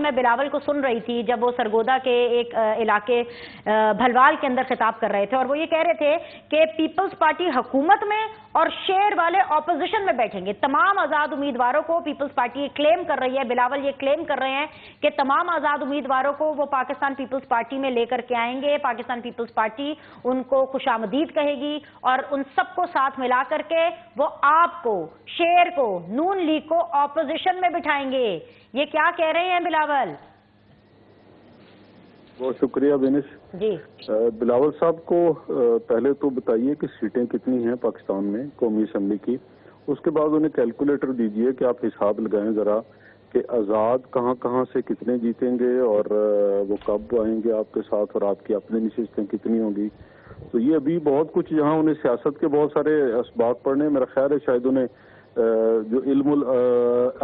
मैं बिलावल को सुन रही थी जब वो सरगोदा के एक इलाके भलवाल के अंदर खिताब कर रहे थे और वो ये कह रहे थे कि पीपल्स पार्टी हुकूमत में और शेर वाले ऑपोजिशन में बैठेंगे। तमाम आजाद उम्मीदवारों को पीपल्स पार्टी ये क्लेम कर रही है, बिलावल ये क्लेम कर रहे हैं कि तमाम आजाद उम्मीदवारों को वो पाकिस्तान पीपल्स पार्टी में लेकर के आएंगे। पाकिस्तान पीपल्स पार्टी उनको खुशामदीद कहेगी और उन सबको साथ मिला करके वो आपको, शेर को, नून लीग को ऑपोजिशन में बिठाएंगे। ये क्या कह रहे हैं बिलावल? बहुत शुक्रिया बेनिस जी। बिलावल साहब को पहले तो बताइए कि सीटें कितनी हैं पाकिस्तान में कौमी असम्बली की। उसके बाद उन्हें कैलकुलेटर दीजिए कि आप हिसाब लगाएं जरा कि आज़ाद कहां कहां से कितने जीतेंगे और वो कब आएंगे आपके साथ और आपकी अपनी नशिस्तें कितनी होंगी। तो ये अभी बहुत कुछ, जहां उन्हें सियासत के बहुत सारे असबाब पढ़ने, मेरा ख्याल है शायद उन्हें जो इल्मुल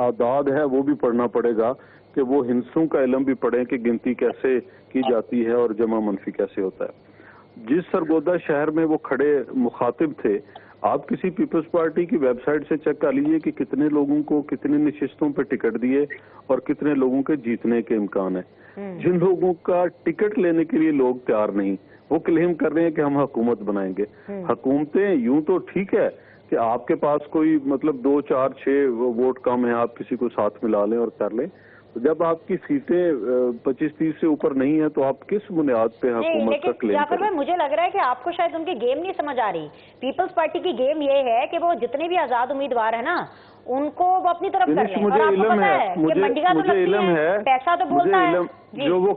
आदाद है वो भी पढ़ना पड़ेगा कि वो हिंसों का इल्म भी पढ़ें कि गिनती कैसे की जाती है और जमा मनफी कैसे होता है। जिस सरगोदा शहर में वो खड़े मुखातिब थे, आप किसी पीपल्स पार्टी की वेबसाइट से चेक कर लीजिए कि कितने लोगों को कितनी नशिस्तों पे टिकट दिए और कितने लोगों के जीतने के इम्कान है। जिन लोगों का टिकट लेने के लिए लोग तैयार नहीं, वो क्लेम कर रहे हैं कि हम हुकूमत बनाएंगे। हुकूमतें यूं तो ठीक है कि आपके पास कोई मतलब 2, 4, 6 वोट कम है, आप किसी को साथ मिला लें और कर लें। तो जब आपकी सीटें 25-30 से ऊपर नहीं है तो आप किस बुनियाद पे हुकूमत का क्लेम जाफर भाई, मुझे लग रहा है कि आपको शायद उनकी गेम नहीं समझ आ रही। पीपल्स पार्टी की गेम ये है कि वो जितने भी आजाद उम्मीदवार है ना, उनको वो अपनी तरफ कर लें। मुझे इल्म है, मुझे इल्म है, पैसा तो बोलता है। जो वो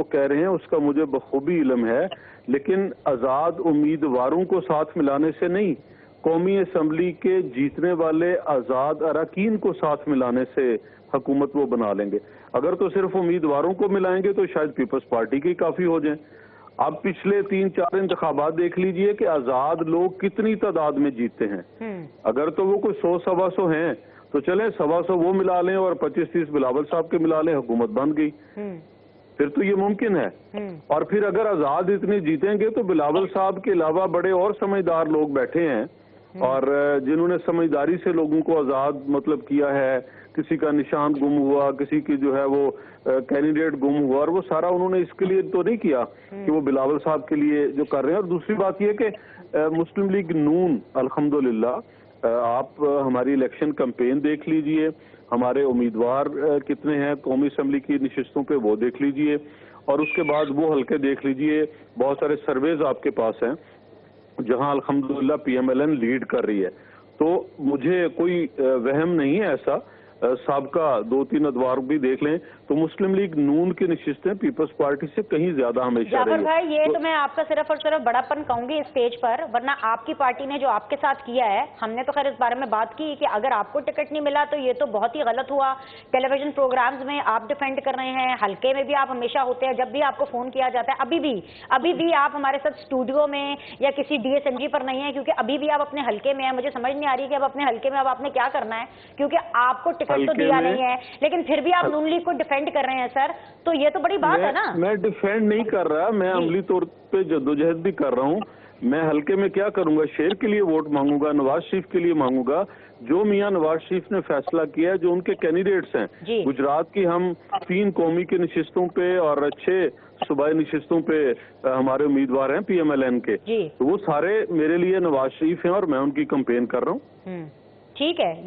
कह रहे हैं उसका मुझे बखूबी इल्म है, लेकिन आजाद उम्मीदवारों को साथ मिलाने से नहीं, कौमी असम्बली के जीतने वाले आजाद अरकान को साथ मिलाने से हुकूमत वो बना लेंगे। अगर तो सिर्फ उम्मीदवारों को मिलाएंगे तो शायद पीपल्स पार्टी के काफी हो जाएं। आप पिछले 3-4 इंतखाबात देख लीजिए कि आजाद लोग कितनी तादाद में जीतते हैं। अगर तो वो कोई 100-125 हैं तो चले 125 वो मिला लें और 25-30 बिलावल साहब के मिला लें, हुकूमत बन गई। फिर तो ये मुमकिन है। और फिर अगर आजाद इतने जीतेंगे तो बिलावल साहब के अलावा बड़े और समझदार लोग बैठे हैं और जिन्होंने समझदारी से लोगों को आजाद मतलब किया है। किसी का निशान गुम हुआ, किसी की जो है वो कैंडिडेट गुम हुआ, और वो सारा उन्होंने इसके लिए तो नहीं किया कि वो बिलावल साहब के लिए जो कर रहे हैं। और दूसरी बात ये कि मुस्लिम लीग नून अल्हम्दुलिल्लाह, आप हमारी इलेक्शन कैंपेन देख लीजिए, हमारे उम्मीदवार कितने हैं कौमी असम्बली की नशिस्तों पे वो देख लीजिए, और उसके बाद वो हल्के देख लीजिए। बहुत सारे सर्वेज आपके पास हैं जहां अल्हम्दुलिल्लाह PMLN लीड कर रही है। तो मुझे कोई वहम नहीं है ऐसा। साबका 2-3 अदवार भी देख लें तो मुस्लिम लीग नून की नशिस्तें पीपल्स पार्टी से कहीं ज्यादा हमेशा जाफर भाई, ये तो मैं आपका सिर्फ और सिर्फ बड़ापन कहूंगी इस स्टेज पर, वरना आपकी पार्टी ने जो आपके साथ किया है, हमने तो खैर इस बारे में बात की कि अगर आपको टिकट नहीं मिला तो ये तो बहुत ही गलत हुआ। टेलीविजन प्रोग्राम्स में आप डिफेंड कर रहे हैं, हल्के में भी आप हमेशा होते हैं, जब भी आपको फोन किया जाता है। अभी भी आप हमारे साथ स्टूडियो में या किसी DSMG पर नहीं है, क्योंकि अभी भी आप अपने हल्के में है। मुझे समझ नहीं आ रही कि अब अपने हल्के में अब आपने क्या करना है, क्योंकि आपको टिकट तो दिया नहीं है, लेकिन फिर भी आप नून लीग को डिफेंड कर रहे हैं सर, तो ये तो बड़ी बात है ना। मैं डिफेंड नहीं कर रहा, मैं अमली तौर पे जद्दोजहद भी कर रहा हूँ। मैं हल्के में क्या करूंगा, शेर के लिए वोट मांगूंगा, नवाज शरीफ के लिए मांगूंगा। जो मियां नवाज शरीफ ने फैसला किया है, जो उनके कैंडिडेट्स हैं गुजरात की, हम 3 कौमी की नशिस्तों पे और 6 सूबाई नशिस्तों पे हमारे उम्मीदवार हैं PMLN के, तो वो सारे मेरे लिए नवाज शरीफ हैं और मैं उनकी कैंपेन कर रहा हूँ। ठीक है।